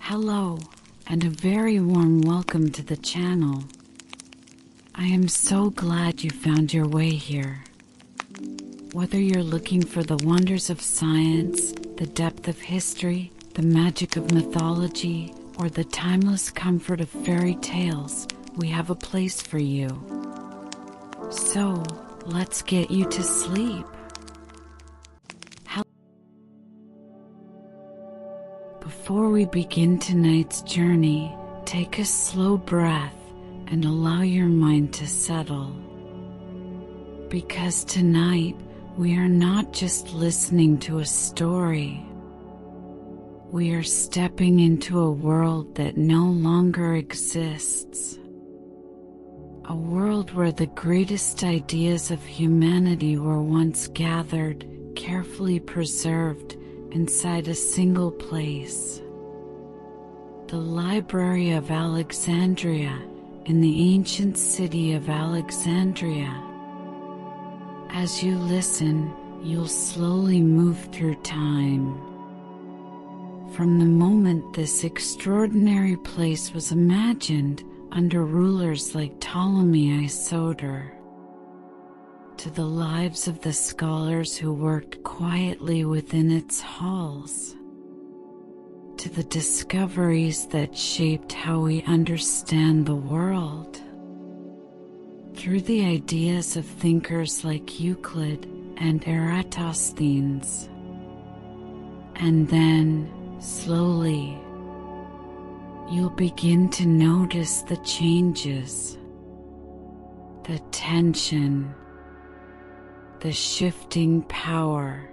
Hello, and a very warm welcome to the channel. I am so glad you found your way here. Whether you're looking for the wonders of science, the depth of history, the magic of mythology, or the timeless comfort of fairy tales, we have a place for you. So, let's get you to sleep. Before we begin tonight's journey, take a slow breath and allow your mind to settle. Because tonight, we are not just listening to a story. We are stepping into a world that no longer exists. A world where the greatest ideas of humanity were once gathered, carefully preserved, inside a single place. The Library of Alexandria in the ancient city of Alexandria. As you listen, you'll slowly move through time. From the moment this extraordinary place was imagined under rulers like Ptolemy I Soter, to the lives of the scholars who worked quietly within its halls, to the discoveries that shaped how we understand the world, through the ideas of thinkers like Euclid and Eratosthenes. And then, slowly, you'll begin to notice the changes, the tension, the shifting power,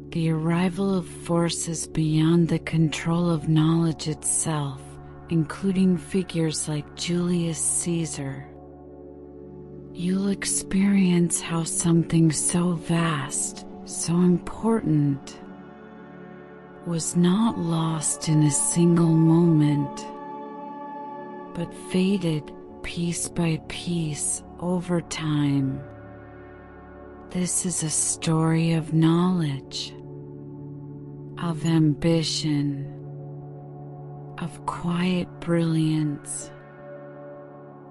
the arrival of forces beyond the control of knowledge itself, including figures like Julius Caesar. You'll experience how something so vast, so important, was not lost in a single moment, but faded piece by piece over time. This is a story of knowledge, of ambition, of quiet brilliance,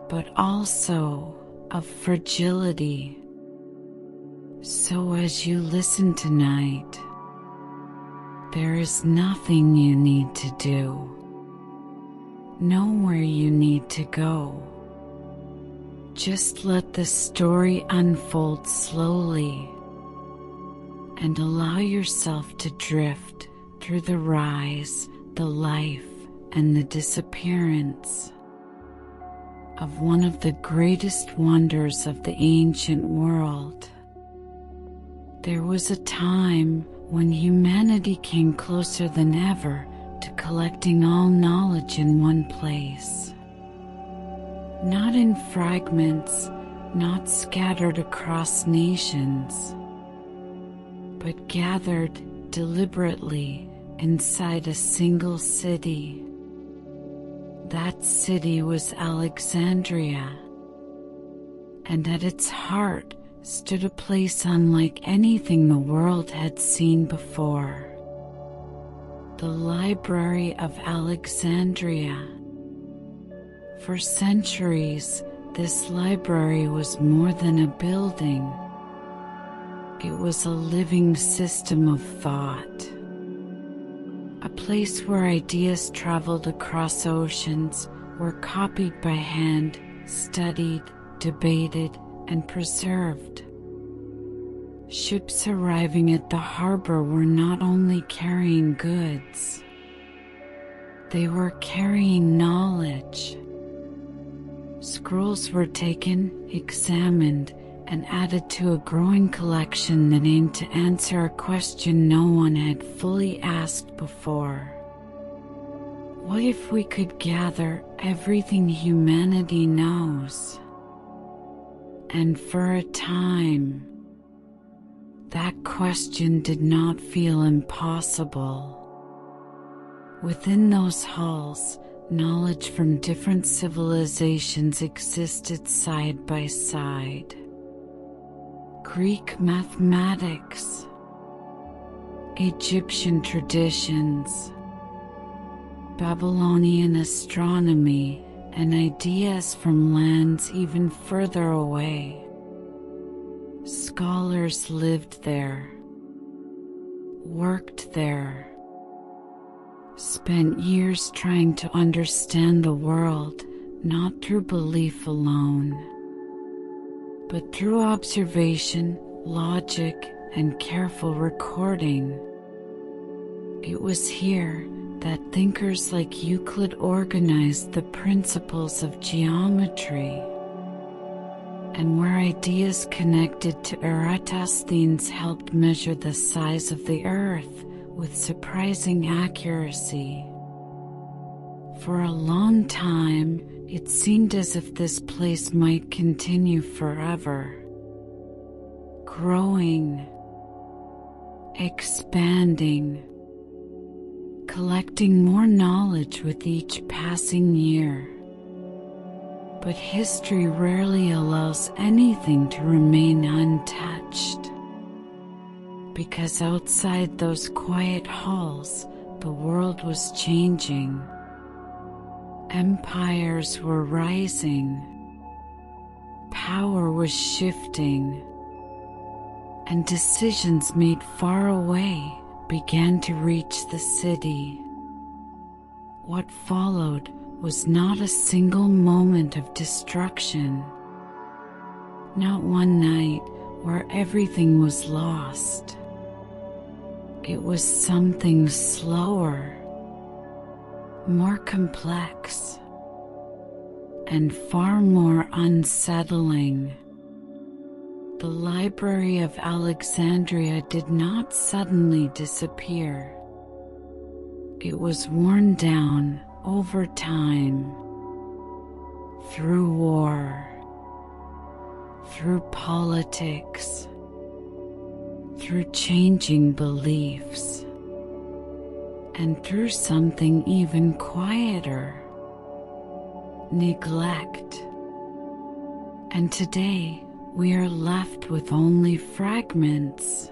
but also of fragility. So as you listen tonight, there is nothing you need to do, nowhere you need to go. Just let the story unfold slowly and allow yourself to drift through the rise, the life, and the disappearance of one of the greatest wonders of the ancient world. There was a time when humanity came closer than ever to collecting all knowledge in one place. Not in fragments, not scattered across nations, but gathered deliberately inside a single city. That city was Alexandria, and at its heart stood a place unlike anything the world had seen before. The Library of Alexandria. For centuries, this library was more than a building. It was a living system of thought. A place where ideas traveled across oceans, were copied by hand, studied, debated, and preserved. Ships arriving at the harbor were not only carrying goods, they were carrying knowledge. Scrolls were taken, examined, and added to a growing collection that aimed to answer a question no one had fully asked before. What if we could gather everything humanity knows? And for a time, that question did not feel impossible. Within those halls, knowledge from different civilizations existed side by side. Greek mathematics, Egyptian traditions, Babylonian astronomy, and ideas from lands even further away. Scholars lived there, worked there, spent years trying to understand the world, not through belief alone, but through observation, logic, and careful recording. It was here that thinkers like Euclid organized the principles of geometry, and where ideas connected to Eratosthenes helped measure the size of the Earth with surprising accuracy. For a long time, it seemed as if this place might continue forever, growing, expanding, collecting more knowledge with each passing year. But history rarely allows anything to remain untouched, because outside those quiet halls, the world was changing. Empires were rising, power was shifting, and decisions made far away began to reach the city. What followed was not a single moment of destruction, not one night where everything was lost. It was something slower, more complex, and far more unsettling. The Library of Alexandria did not suddenly disappear. It was worn down over time, through war, through politics, through changing beliefs, and through something even quieter, neglect. And today, we are left with only fragments,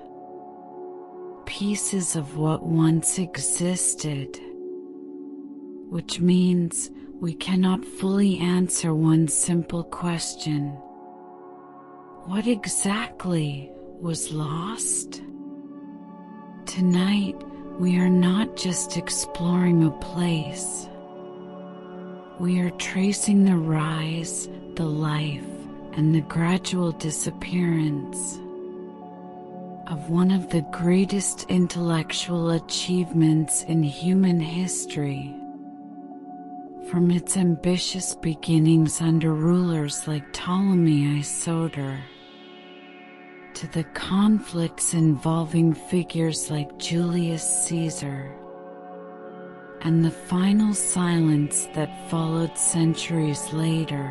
pieces of what once existed, which means we cannot fully answer one simple question: what exactly was lost? Tonight, we are not just exploring a place. We are tracing the rise, the life, and the gradual disappearance of one of the greatest intellectual achievements in human history. From its ambitious beginnings under rulers like Ptolemy I Soter, to the conflicts involving figures like Julius Caesar, and the final silence that followed centuries later.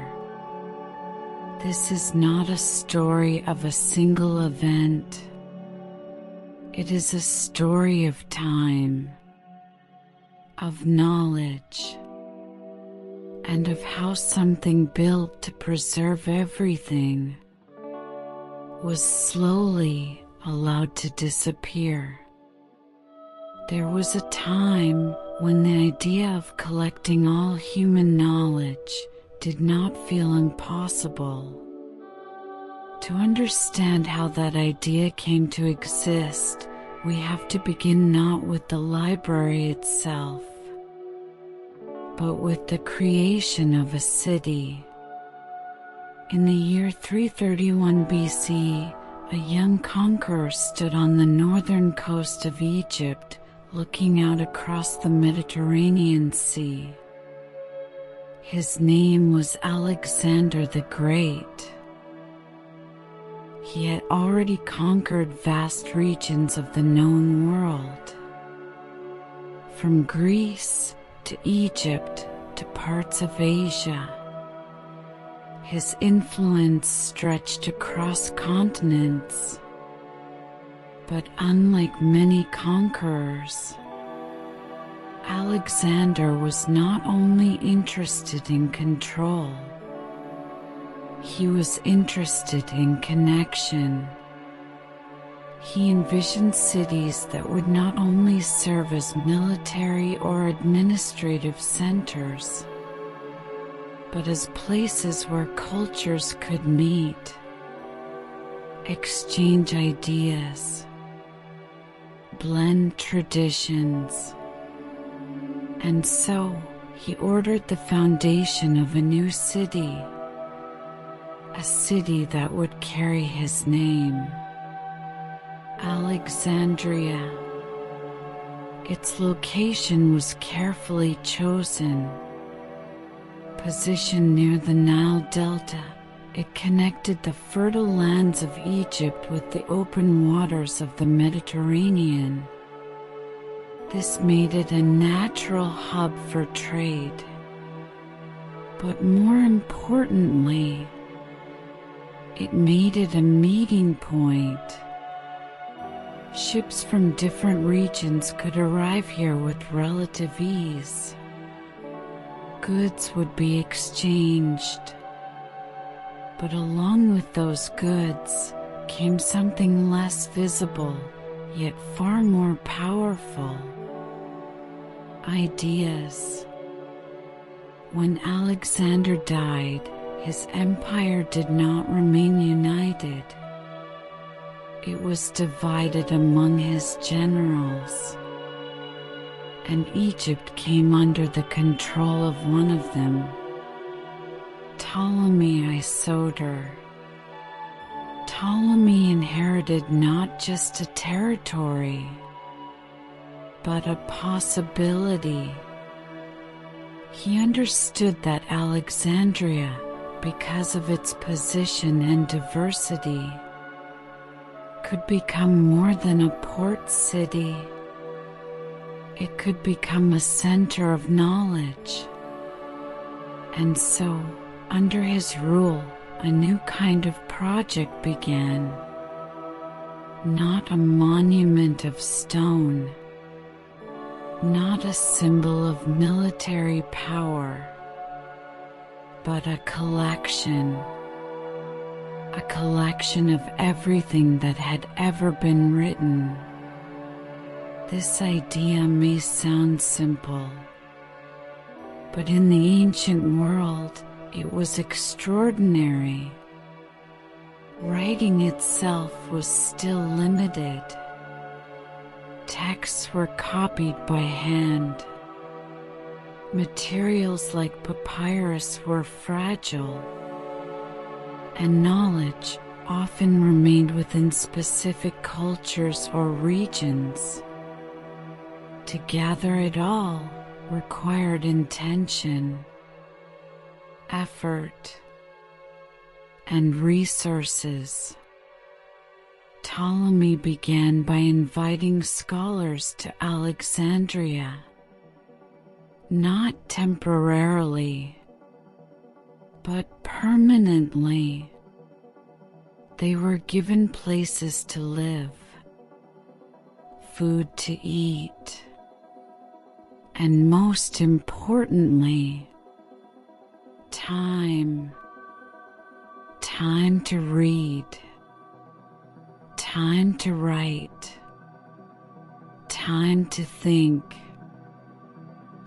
This is not a story of a single event. It is a story of time, of knowledge, and of how something built to preserve everything was slowly allowed to disappear. There was a time when the idea of collecting all human knowledge did not feel impossible. To understand how that idea came to exist, we have to begin not with the library itself, but with the creation of a city. In the year 331 BC, a young conqueror stood on the northern coast of Egypt, looking out across the Mediterranean Sea. His name was Alexander the Great. He had already conquered vast regions of the known world, from Greece to Egypt to parts of Asia. His influence stretched across continents, but unlike many conquerors, Alexander was not only interested in control, he was interested in connection. He envisioned cities that would not only serve as military or administrative centers, but as places where cultures could meet, exchange ideas, blend traditions. And so, he ordered the foundation of a new city, a city that would carry his name, Alexandria. Its location was carefully chosen. Positioned near the Nile Delta, it connected the fertile lands of Egypt with the open waters of the Mediterranean. This made it a natural hub for trade. But more importantly, it made it a meeting point. Ships from different regions could arrive here with relative ease. Goods would be exchanged. But along with those goods came something less visible, yet far more powerful: ideas. When Alexander died, his empire did not remain united. It was divided among his generals, and Egypt came under the control of one of them, Ptolemy I Soter. Ptolemy inherited not just a territory, but a possibility. He understood that Alexandria, because of its position and diversity, could become more than a port city. It could become a center of knowledge. And so, under his rule, a new kind of project began. Not a monument of stone, not a symbol of military power, but a collection of everything that had ever been written. This idea may sound simple, but in the ancient world, it was extraordinary. Writing itself was still limited. Texts were copied by hand. Materials like papyrus were fragile, and knowledge often remained within specific cultures or regions. To gather it all required intention, effort, and resources. Ptolemy began by inviting scholars to Alexandria, not temporarily, but permanently. They were given places to live, food to eat, and most importantly, time. Time to read, time to write, time to think.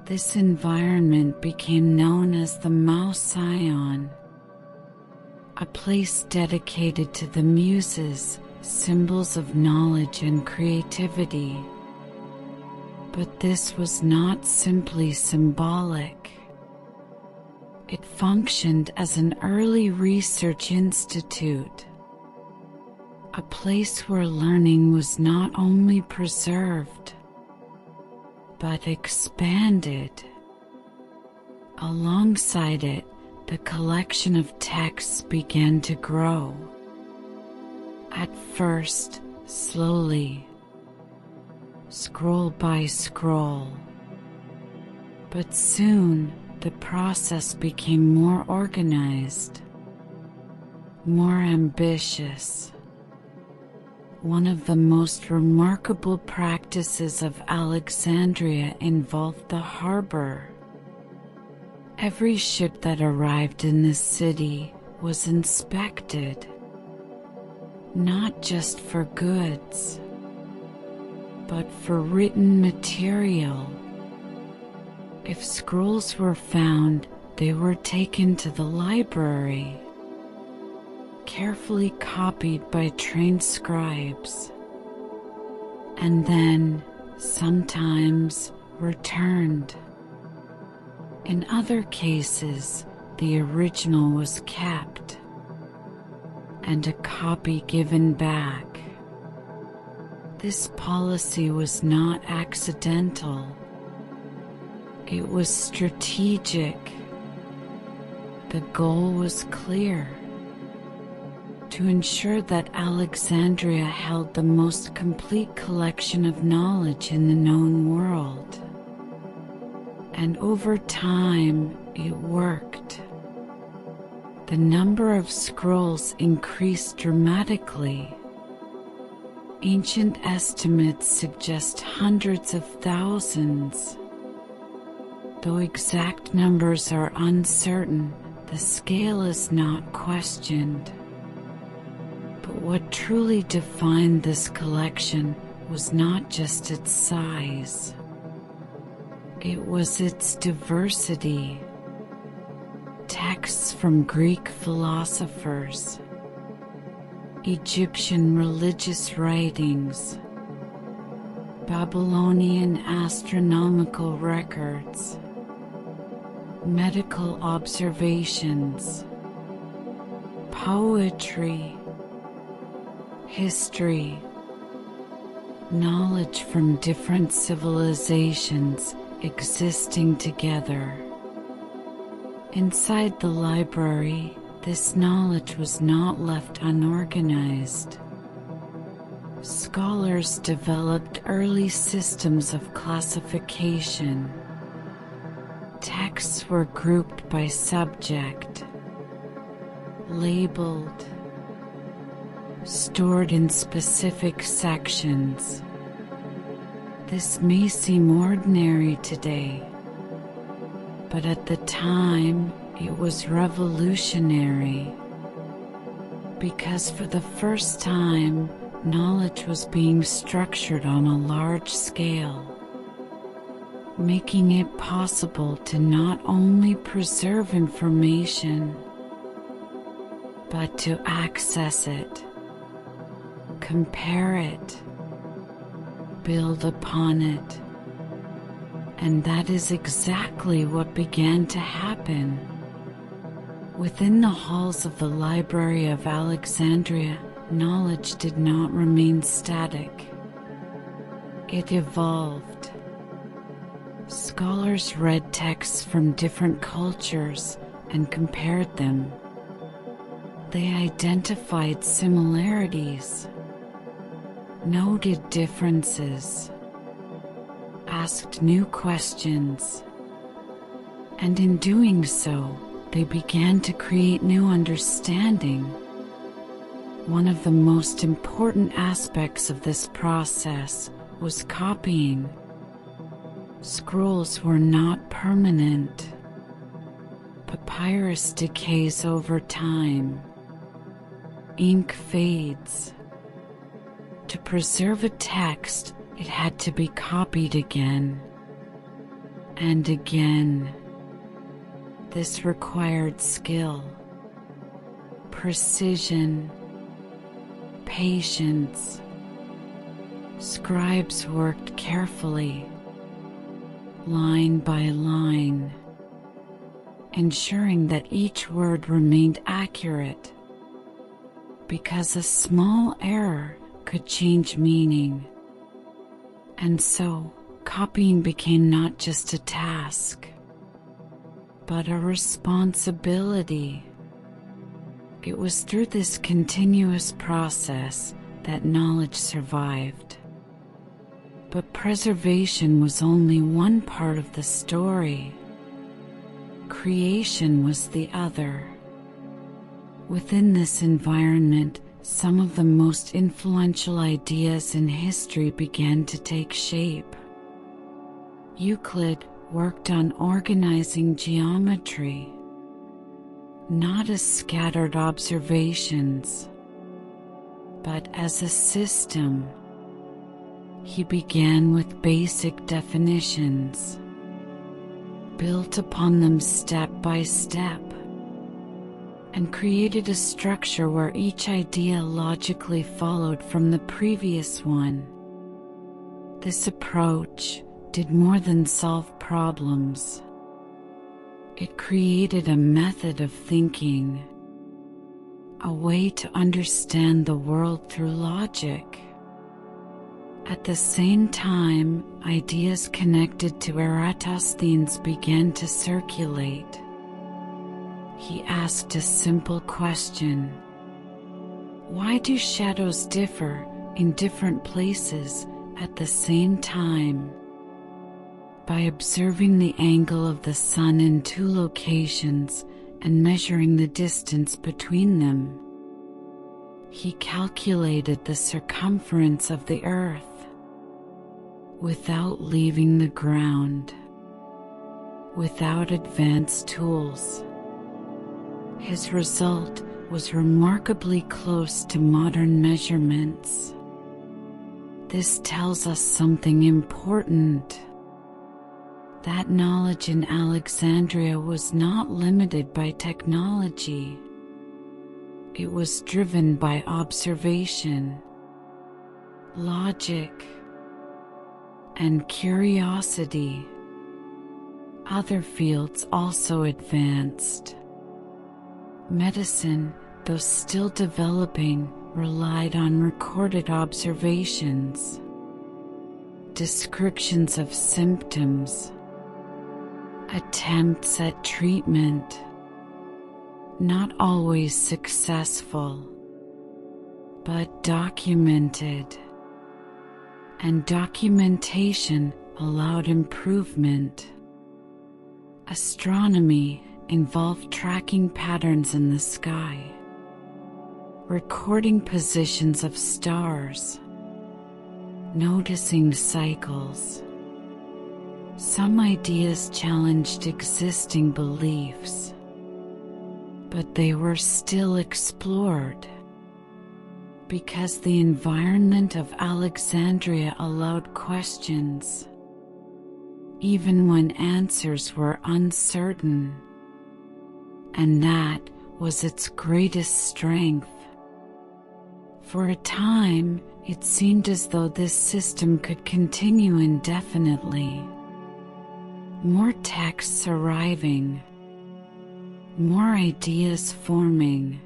This environment became known as the Mouseion, a place dedicated to the muses, symbols of knowledge and creativity. But this was not simply symbolic. It functioned as an early research institute, a place where learning was not only preserved, but expanded. Alongside it, the collection of texts began to grow. At first, slowly, scroll by scroll. But soon, the process became more organized, more ambitious. One of the most remarkable practices of Alexandria involved the harbor. Every ship that arrived in this city was inspected. not just for goods, but for written material. If scrolls were found, they were taken to the library, carefully copied by trained scribes, and then, sometimes, returned. In other cases, the original was kept, and a copy given back. This policy was not accidental. It was strategic. The goal was clear: to ensure that Alexandria held the most complete collection of knowledge in the known world. And over time, it worked. The number of scrolls increased dramatically. Ancient estimates suggest hundreds of thousands. Though exact numbers are uncertain, the scale is not questioned. But what truly defined this collection was not just its size. It was its diversity. Texts from Greek philosophers, Egyptian religious writings, Babylonian astronomical records, medical observations, poetry, history, knowledge from different civilizations existing together. Inside the library, this knowledge was not left unorganized. Scholars developed early systems of classification. Texts were grouped by subject, labeled, stored in specific sections. This may seem ordinary today, but at the time it was revolutionary, because for the first time knowledge was being structured on a large scale, making it possible to not only preserve information, but to access it, compare it, build upon it. And that is exactly what began to happen. Within the halls of the Library of Alexandria, knowledge did not remain static. It evolved. Scholars read texts from different cultures and compared them. They identified similarities, noted differences, asked new questions, and in doing so, they began to create new understanding. One of the most important aspects of this process was copying. Scrolls were not permanent. Papyrus decays over time. Ink fades. To preserve a text, it had to be copied again and again. This required skill, precision, patience. Scribes worked carefully, line by line, ensuring that each word remained accurate, because a small error could change meaning. And so, copying became not just a task, but a responsibility. It was through this continuous process that knowledge survived. But preservation was only one part of the story. Creation was the other. Within this environment, some of the most influential ideas in history began to take shape. Euclid worked on organizing geometry, not as scattered observations, but as a system. He began with basic definitions, built upon them step by step, and created a structure where each idea logically followed from the previous one. This approach did more than solve problems. It created a method of thinking, a way to understand the world through logic. At the same time, ideas connected to Eratosthenes began to circulate. He asked a simple question: why do shadows differ in different places at the same time? By observing the angle of the sun in two locations and measuring the distance between them, he calculated the circumference of the earth without leaving the ground, without advanced tools. His result was remarkably close to modern measurements. This tells us something important. That knowledge in Alexandria was not limited by technology. It was driven by observation, logic, and curiosity. Other fields also advanced. Medicine, though still developing, relied on recorded observations, descriptions of symptoms, attempts at treatment, not always successful, but documented. And documentation allowed improvement. Astronomy involved tracking patterns in the sky, recording positions of stars, noticing cycles. Some ideas challenged existing beliefs, but they were still explored, because the environment of Alexandria allowed questions, even when answers were uncertain. And that was its greatest strength. For a time, it seemed as though this system could continue indefinitely. More texts arriving, more ideas forming,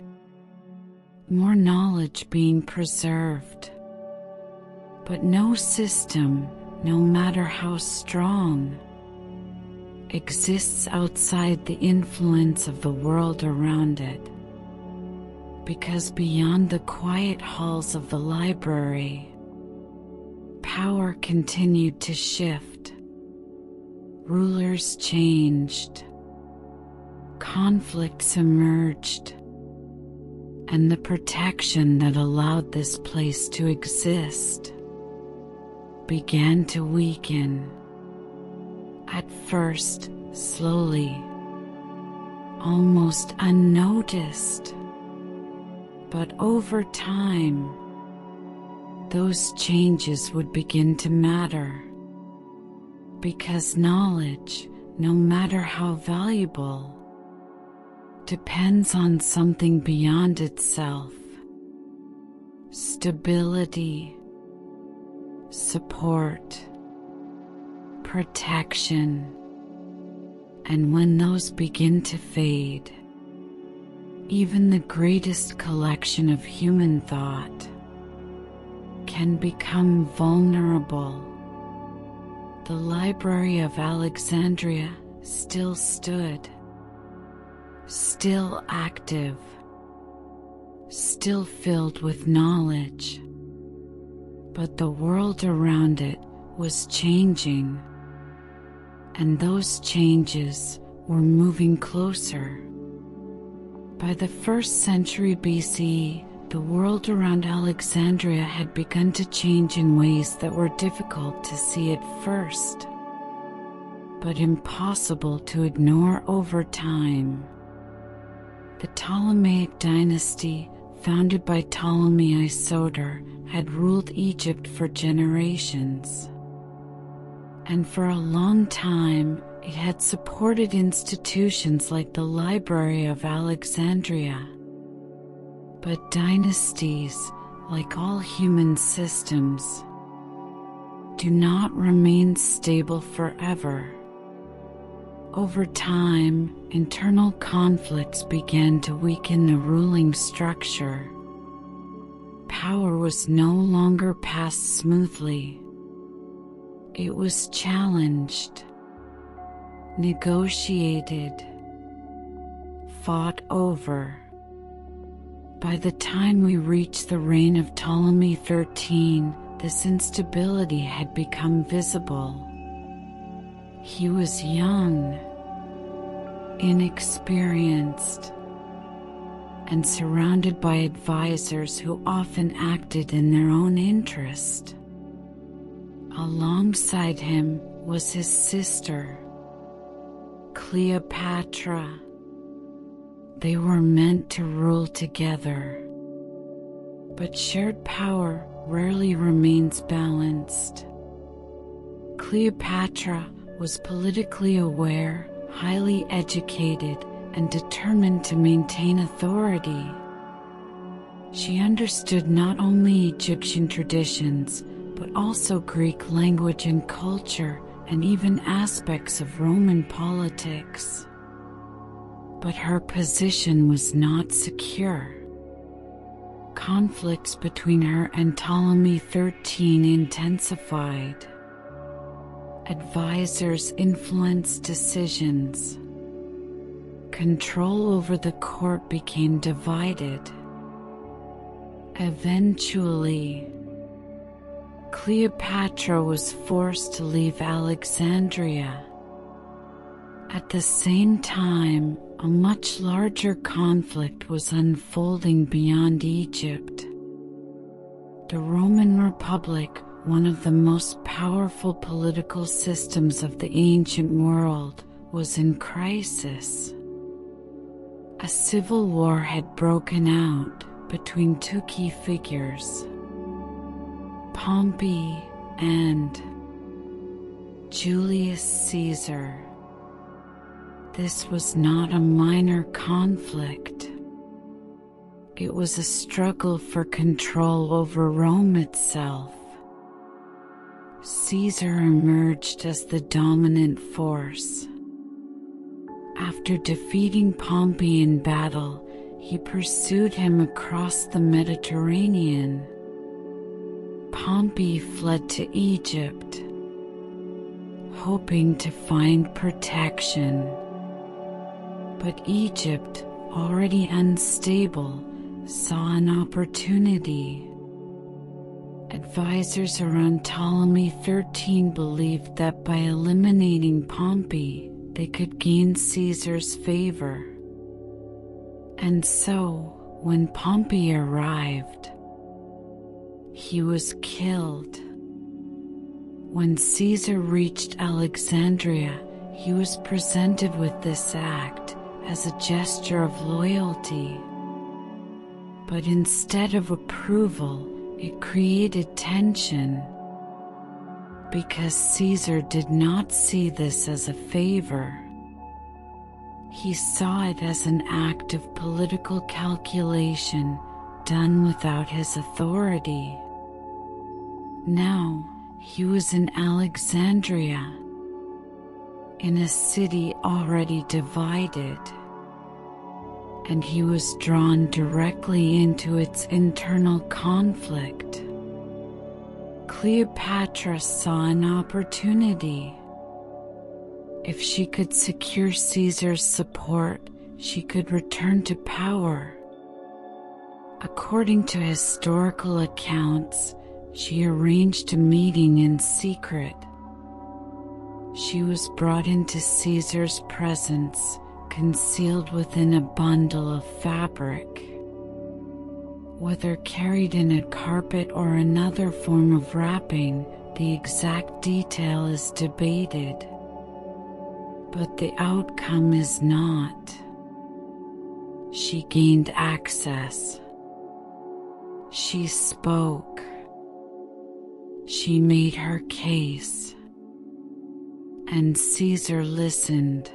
more knowledge being preserved. But no system, no matter how strong, exists outside the influence of the world around it. Because beyond the quiet halls of the library, power continued to shift. Rulers changed, conflicts emerged, and the protection that allowed this place to exist began to weaken. At first, slowly, almost unnoticed, but over time, those changes would begin to matter. Because knowledge, no matter how valuable, depends on something beyond itself. Stability, support, protection. And when those begin to fade, even the greatest collection of human thought can become vulnerable. The Library of Alexandria still stood, still active, still filled with knowledge. But the world around it was changing, and those changes were moving closer. By the 1st century BCE, the world around Alexandria had begun to change in ways that were difficult to see at first, but impossible to ignore over time. The Ptolemaic dynasty, founded by Ptolemy I Soter, had ruled Egypt for generations. And for a long time, it had supported institutions like the Library of Alexandria. But dynasties, like all human systems, do not remain stable forever. Over time, internal conflicts began to weaken the ruling structure. Power was no longer passed smoothly. It was challenged, negotiated, fought over. By the time we reached the reign of Ptolemy XIII, this instability had become visible. He was young, inexperienced, and surrounded by advisors who often acted in their own interest. Alongside him was his sister, Cleopatra. They were meant to rule together, but shared power rarely remains balanced. Cleopatra was politically aware, highly educated, and determined to maintain authority. She understood not only Egyptian traditions, but also Greek language and culture, and even aspects of Roman politics. But her position was not secure. Conflicts between her and Ptolemy XIII intensified. Advisors influenced decisions. Control over the court became divided. Eventually, Cleopatra was forced to leave Alexandria. At the same time, a much larger conflict was unfolding beyond Egypt. The Roman Republic, one of the most powerful political systems of the ancient world, was in crisis. A civil war had broken out between two key figures, Pompey and Julius Caesar. This was not a minor conflict. It was a struggle for control over Rome itself. Caesar emerged as the dominant force. After defeating Pompey in battle, he pursued him across the Mediterranean. Pompey fled to Egypt, hoping to find protection. But Egypt, already unstable, saw an opportunity. Advisors around Ptolemy XIII believed that by eliminating Pompey, they could gain Caesar's favor. And so, when Pompey arrived, he was killed. When Caesar reached Alexandria, he was presented with this act as a gesture of loyalty. But instead of approval, it created tension, because Caesar did not see this as a favor. He saw it as an act of political calculation done without his authority. Now, he was in Alexandria, in a city already divided, and he was drawn directly into its internal conflict. Cleopatra saw an opportunity. If she could secure Caesar's support, she could return to power. According to historical accounts, she arranged a meeting in secret. She was brought into Caesar's presence, concealed within a bundle of fabric. Whether carried in a carpet or another form of wrapping, the exact detail is debated. But the outcome is not. She gained access. She spoke. She made her case. And Caesar listened.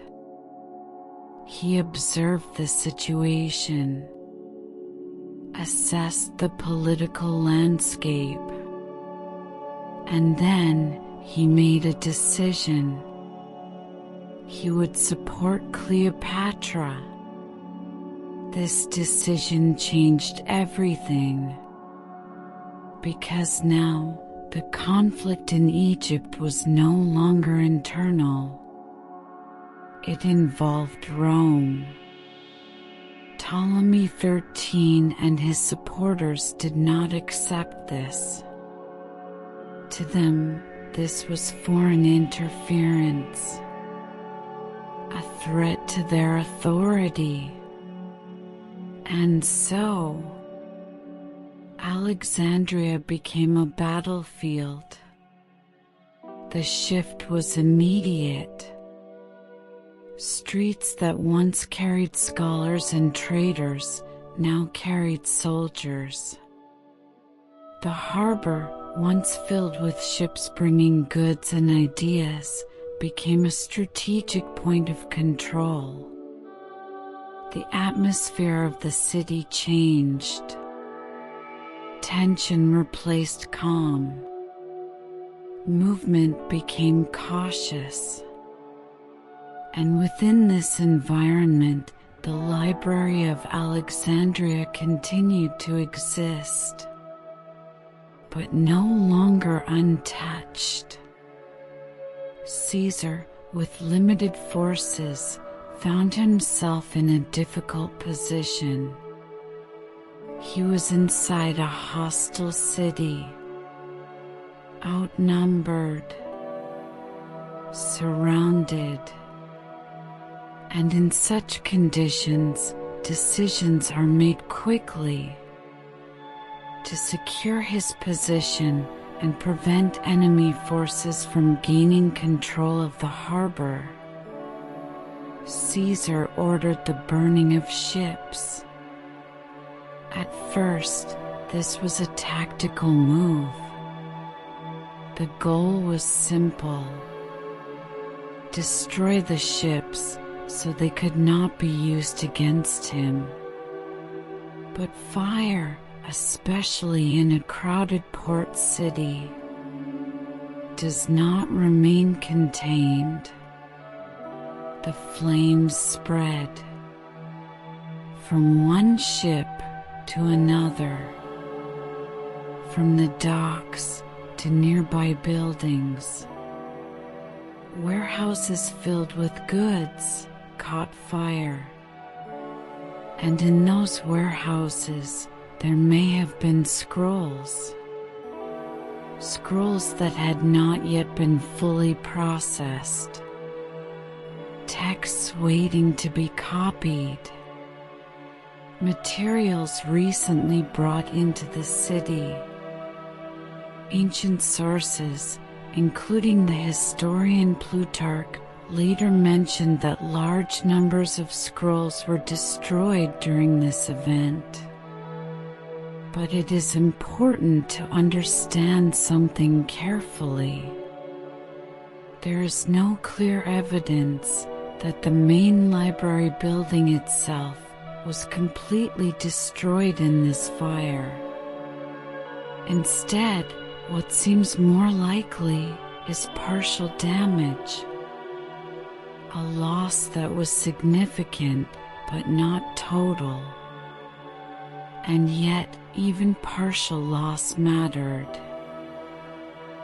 He observed the situation, assessed the political landscape, and then he made a decision. He would support Cleopatra. This decision changed everything, because now the conflict in Egypt was no longer internal. It involved Rome. Ptolemy XIII and his supporters did not accept this. To them, this was foreign interference, a threat to their authority. And so, Alexandria became a battlefield. The shift was immediate. Streets that once carried scholars and traders now carried soldiers. The harbor, once filled with ships bringing goods and ideas, became a strategic point of control. The atmosphere of the city changed. Tension replaced calm. Movement became cautious. And within this environment, the Library of Alexandria continued to exist, but no longer untouched. Caesar, with limited forces, found himself in a difficult position. He was inside a hostile city, outnumbered, surrounded. And in such conditions, decisions are made quickly. To secure his position and prevent enemy forces from gaining control of the harbor, Caesar ordered the burning of ships. At first, this was a tactical move. The goal was simple: destroy the ships so they could not be used against him. But fire, especially in a crowded port city, does not remain contained. The flames spread from one ship to another, from the docks to nearby buildings. Warehouses filled with goods caught fire, and in those warehouses there may have been scrolls that had not yet been fully processed, texts waiting to be copied, materials recently brought into the city. Ancient sources, including the historian Plutarch, later mentioned that large numbers of scrolls were destroyed during this event. But it is important to understand something carefully. There is no clear evidence that the main library building itself was completely destroyed in this fire. Instead, what seems more likely is partial damage, a loss that was significant but not total. And yet, even partial loss mattered,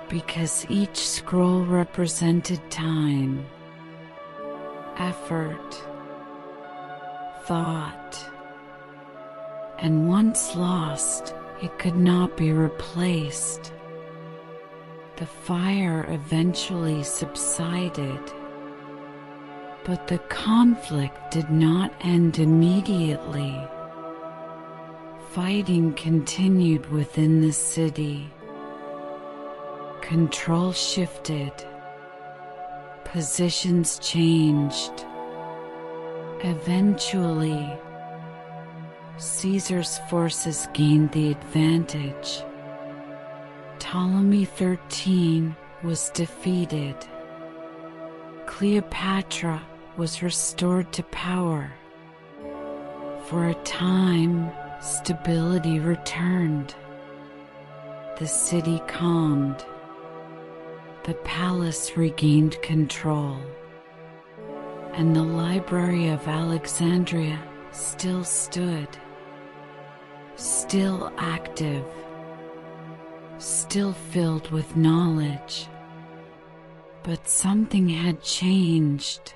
because each scroll represented time, effort, thought, and once lost, it could not be replaced. The fire eventually subsided, but the conflict did not end immediately. Fighting continued within the city. Control shifted. Positions changed. Eventually, Caesar's forces gained the advantage. Ptolemy XIII was defeated. Cleopatra was restored to power. For a time, stability returned. The city calmed. The palace regained control. And the Library of Alexandria still stood. Still active. Still filled with knowledge. But something had changed.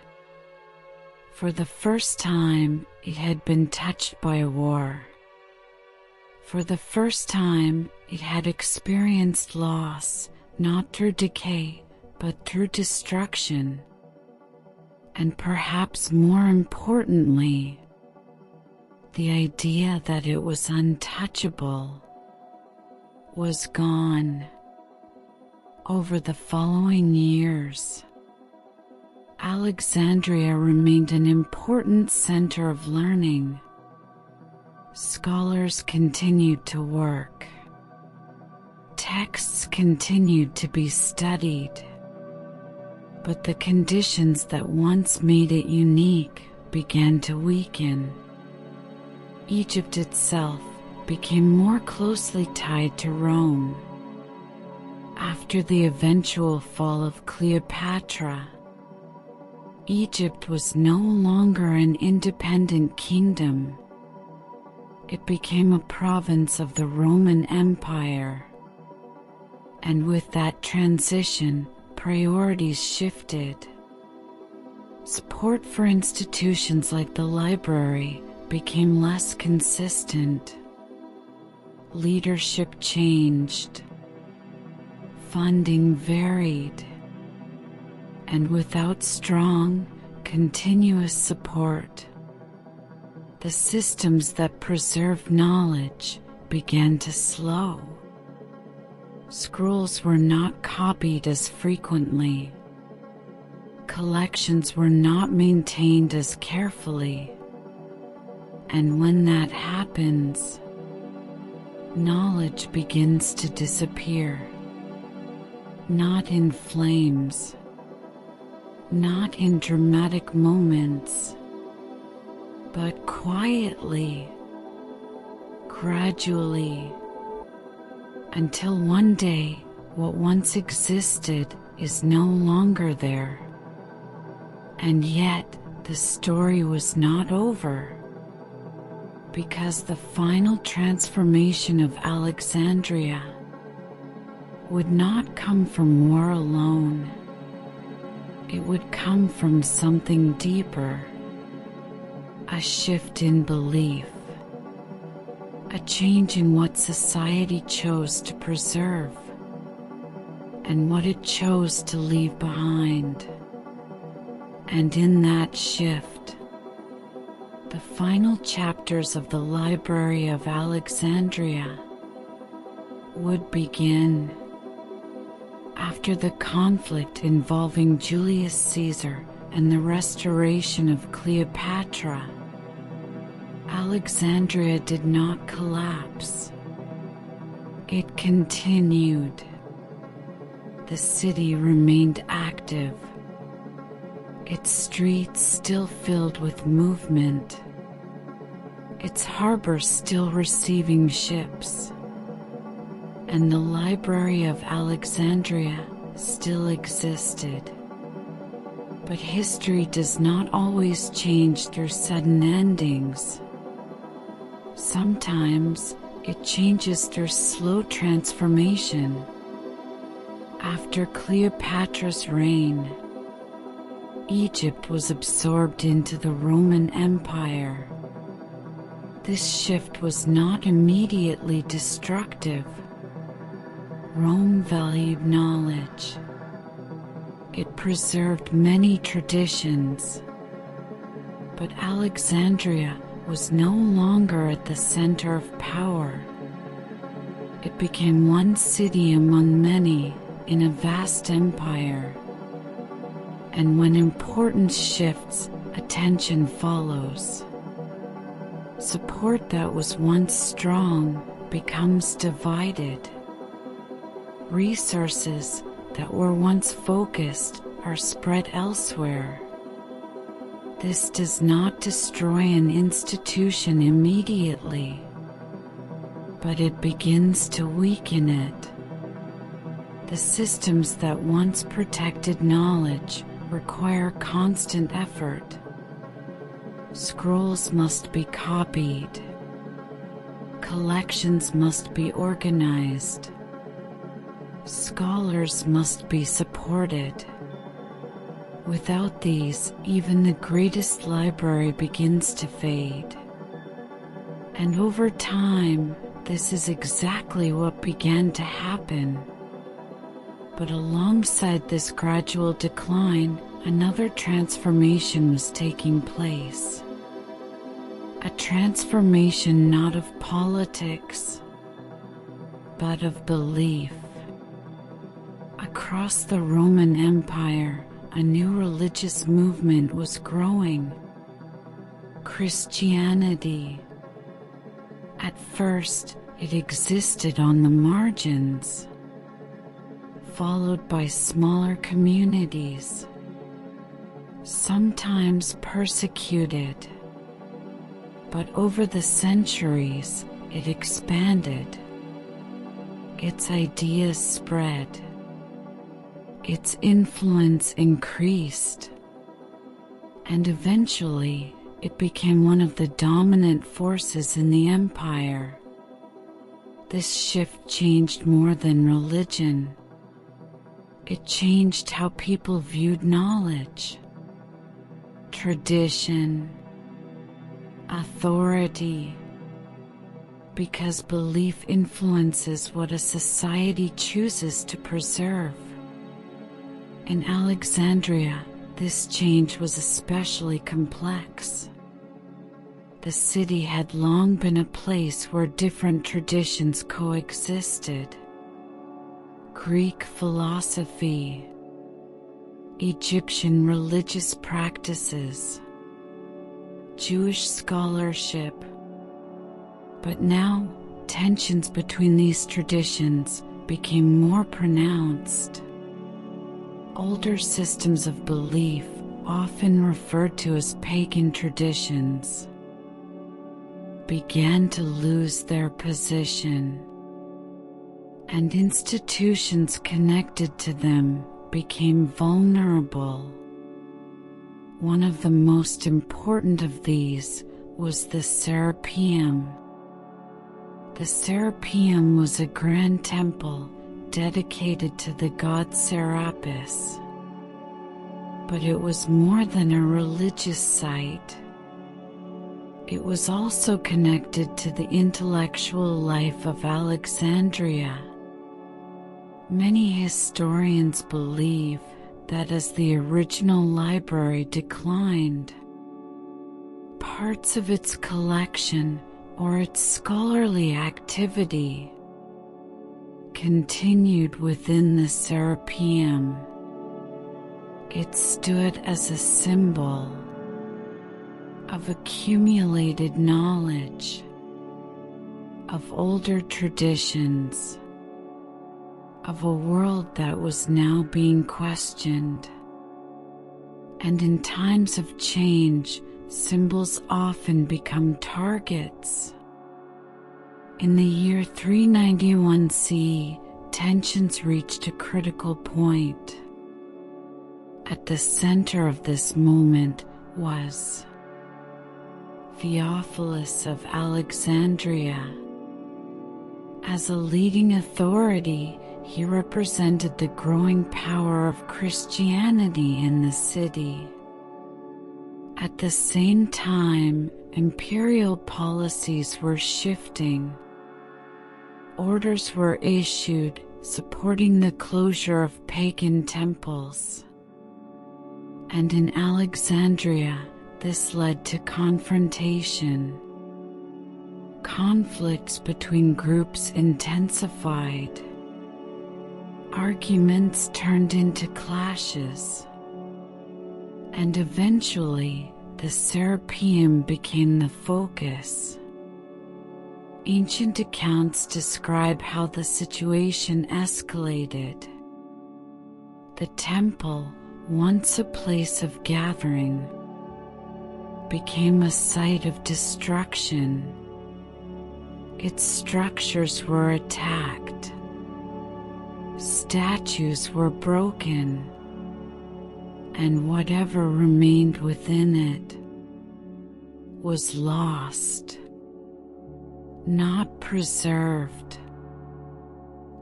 For the first time, it had been touched by a war. For the first time, it had experienced loss, not through decay, but through destruction. And perhaps more importantly, the idea that it was untouchable was gone. Over the following years, Alexandria remained an important center of learning. Scholars continued to work. Texts continued to be studied. But the conditions that once made it unique began to weaken. Egypt itself became more closely tied to Rome. After the eventual fall of Cleopatra, Egypt was no longer an independent kingdom. It became a province of the Roman Empire. And with that transition, priorities shifted. Support for institutions like the library became less consistent. Leadership changed. Funding varied. And without strong, continuous support, the systems that preserved knowledge began to slow. Scrolls were not copied as frequently. Collections were not maintained as carefully. And when that happens, knowledge begins to disappear. Not in flames, not in dramatic moments, but quietly, gradually, until one day what once existed is no longer there. And yet the story was not over, because the final transformation of Alexandria would not come from war alone. It would come from something deeper, a shift in belief, a change in what society chose to preserve and what it chose to leave behind. And in that shift, the final chapters of the Library of Alexandria would begin. After the conflict involving Julius Caesar and the restoration of Cleopatra, Alexandria did not collapse. It continued. The city remained active, its streets still filled with movement, its harbor still receiving ships, and the Library of Alexandria still existed. But history does not always change through sudden endings. Sometimes it changes through slow transformation. After Cleopatra's reign, Egypt was absorbed into the Roman Empire. This shift was not immediately destructive. Rome valued knowledge. It preserved many traditions. But Alexandria was no longer at the center of power. It became one city among many in a vast empire. And when importance shifts, attention follows. Support that was once strong becomes divided. Resources that were once focused are spread elsewhere. This does not destroy an institution immediately, but it begins to weaken it. The systems that once protected knowledge require constant effort. Scrolls must be copied. Collections must be organized. Scholars must be supported. Without these, even the greatest library begins to fade. And over time, this is exactly what began to happen. But alongside this gradual decline, another transformation was taking place. A transformation not of politics, but of belief. Across the Roman Empire, a new religious movement was growing: Christianity. At first, it existed on the margins, followed by smaller communities, sometimes persecuted. But over the centuries, it expanded. Its ideas spread. Its influence increased, and eventually it became one of the dominant forces in the empire. This shift changed more than religion. It changed how people viewed knowledge, tradition, authority, because belief influences what a society chooses to preserve. In Alexandria, this change was especially complex. The city had long been a place where different traditions coexisted: Greek philosophy, Egyptian religious practices, Jewish scholarship. But now, tensions between these traditions became more pronounced. Older systems of belief, often referred to as pagan traditions, began to lose their position, and institutions connected to them became vulnerable. One of the most important of these was the Serapeum. The Serapeum was a grand temple dedicated to the god Serapis. But it was more than a religious site. It was also connected to the intellectual life of Alexandria. Many historians believe that as the original library declined, parts of its collection or its scholarly activity continued within the Serapeum. It stood as a symbol of accumulated knowledge, of older traditions, of a world that was now being questioned. And in times of change, symbols often become targets. In the year 391 CE, tensions reached a critical point. At the center of this moment was Theophilus of Alexandria. As a leading authority, he represented the growing power of Christianity in the city. At the same time, imperial policies were shifting. Orders were issued supporting the closure of pagan temples. And in Alexandria, this led to confrontation. Conflicts between groups intensified. Arguments turned into clashes. And eventually, the Serapeum became the focus. Ancient accounts describe how the situation escalated. The temple, once a place of gathering, became a site of destruction. Its structures were attacked. Statues were broken, and whatever remained within it was lost, not preserved,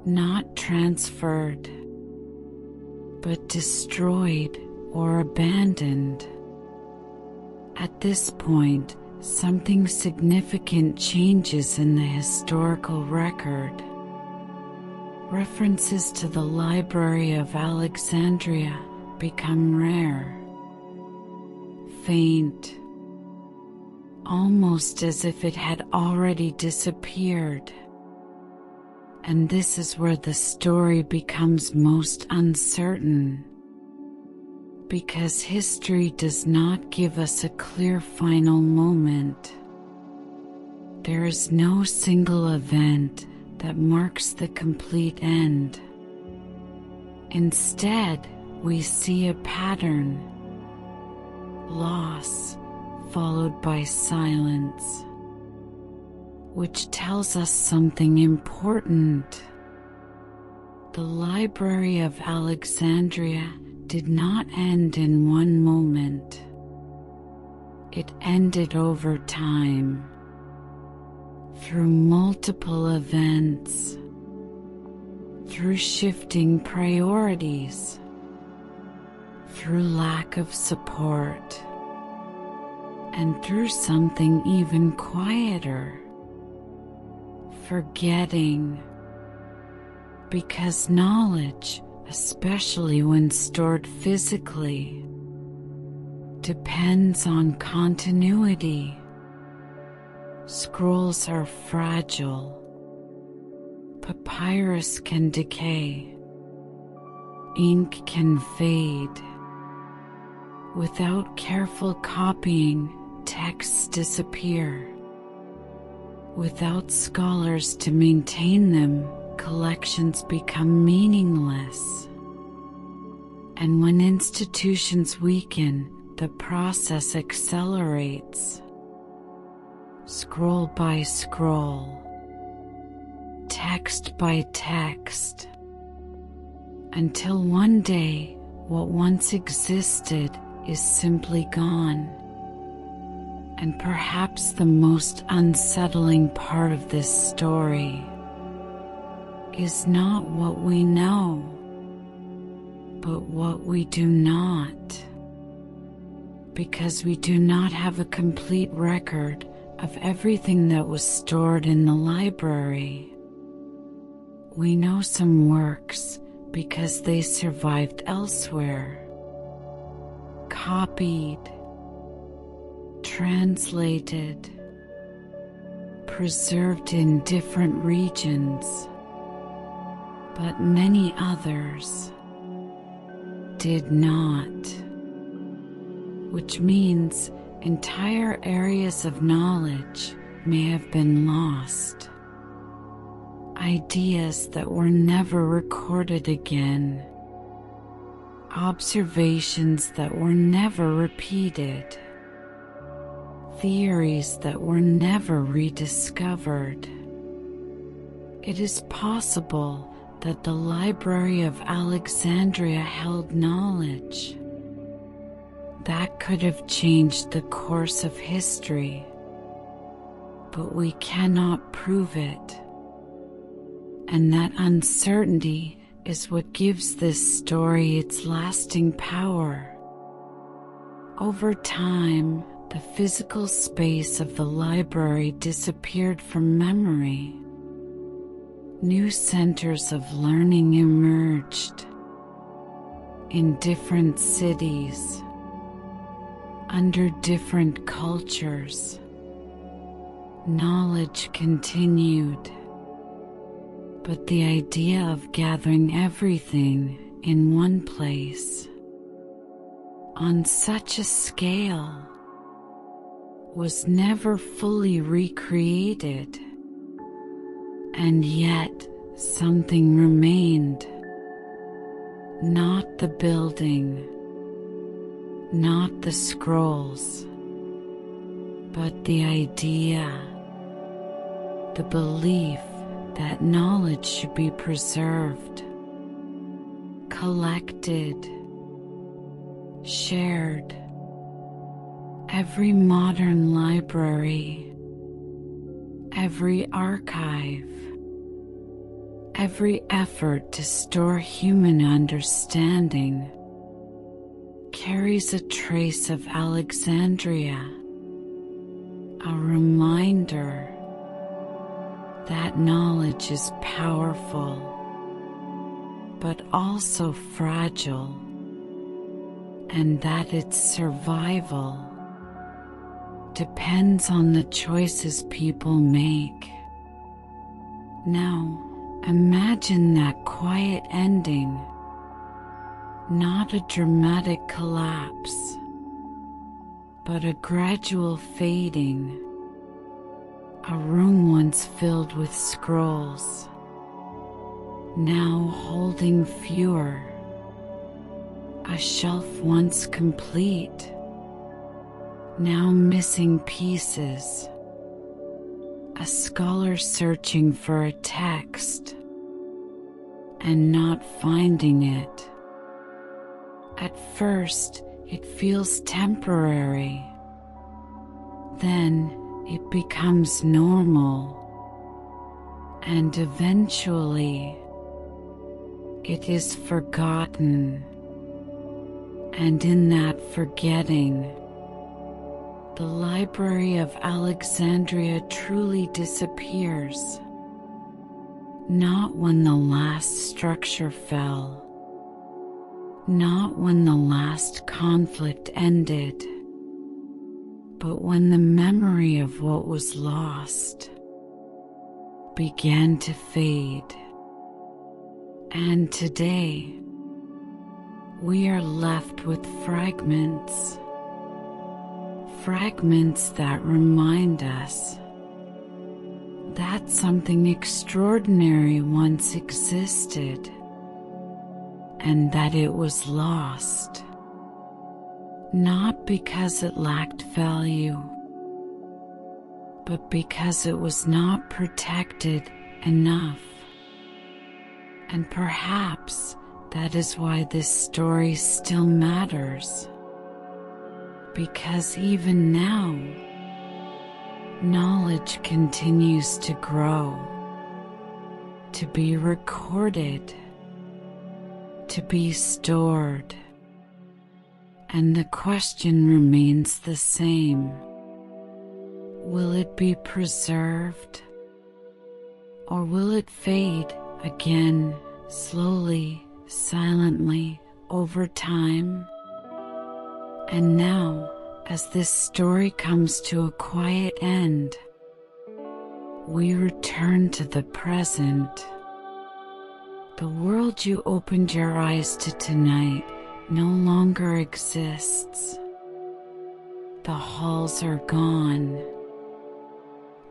not transferred, but destroyed or abandoned. At this point, something significant changes in the historical record. References to the Library of Alexandria become rare, faint, almost as if it had already disappeared. And this is where the story becomes most uncertain, because history does not give us a clear final moment. There is no single event that marks the complete end. Instead, we see a pattern: loss followed by silence, which tells us something important. The Library of Alexandria did not end in one moment. It ended over time, through multiple events, through shifting priorities, through lack of support, and through something even quieter: forgetting. Because knowledge, especially when stored physically, depends on continuity. Scrolls are fragile. Papyrus can decay. Ink can fade. Without careful copying, texts disappear. Without scholars to maintain them, collections become meaningless. And when institutions weaken, the process accelerates. Scroll by scroll, text by text, until one day what once existed is simply gone. And perhaps the most unsettling part of this story is not what we know, but what we do not. Because we do not have a complete record of everything that was stored in the library. We know some works because they survived elsewhere, copied, translated, preserved in different regions, but many others did not, which means entire areas of knowledge may have been lost. Ideas that were never recorded again. Observations that were never repeated. Theories that were never rediscovered. It is possible that the Library of Alexandria held knowledge that could have changed the course of history, but we cannot prove it. And that uncertainty is what gives this story its lasting power. Over time, the physical space of the library disappeared from memory. New centers of learning emerged in different cities, under different cultures. Knowledge continued, but the idea of gathering everything in one place on such a scale was never fully recreated, and yet something remained. Not the building, not the scrolls, but the idea, the belief that knowledge should be preserved, collected, shared. Every modern library, every archive, every effort to store human understanding carries a trace of Alexandria, a reminder that knowledge is powerful, but also fragile, and that its survival depends on the choices people make. Now, imagine that quiet ending, not a dramatic collapse, but a gradual fading. A room once filled with scrolls, now holding fewer. A shelf once complete, now missing pieces. A scholar searching for a text and not finding it. At first, it feels temporary. Then, it becomes normal. And eventually, it is forgotten. And in that forgetting, the Library of Alexandria truly disappears. Not when the last structure fell, not when the last conflict ended, but when the memory of what was lost began to fade. And today, we are left with fragments. Fragments that remind us that something extraordinary once existed and that it was lost, not because it lacked value, but because it was not protected enough. And perhaps that is why this story still matters. Because even now, knowledge continues to grow, to be recorded, to be stored. And the question remains the same. Will it be preserved? Or will it fade again, slowly, silently, over time? And now, as this story comes to a quiet end, we return to the present. The world you opened your eyes to tonight no longer exists. The halls are gone.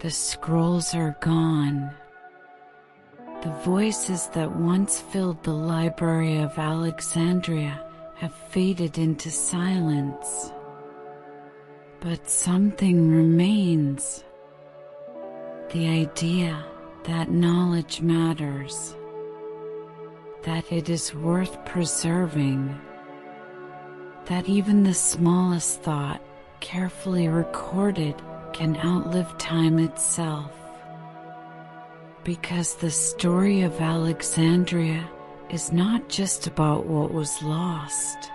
The scrolls are gone. The voices that once filled the Library of Alexandria have faded into silence. But something remains. The idea that knowledge matters, that it is worth preserving, that even the smallest thought, carefully recorded, can outlive time itself. Because the story of Alexandria is not just about what was lost.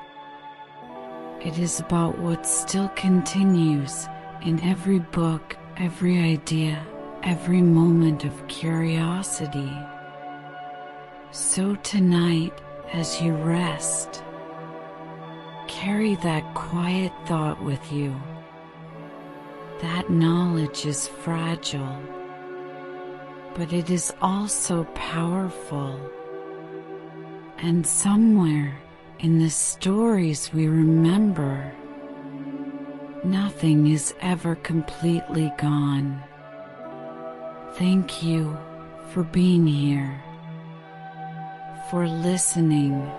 It is about what still continues in every book, every idea, every moment of curiosity. So tonight, as you rest, carry that quiet thought with you. That knowledge is fragile, but it is also powerful. And somewhere in the stories we remember, Nothing is ever completely gone. Thank you for being here, for listening,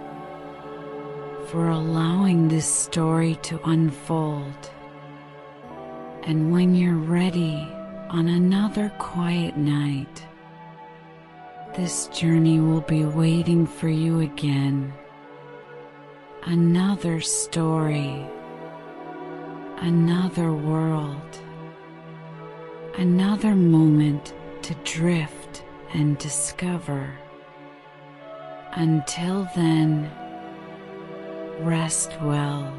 for allowing this story to unfold. And when you're ready on another quiet night, this journey will be waiting for you again. Another story, another world, another moment to drift and discover. Until then, rest well.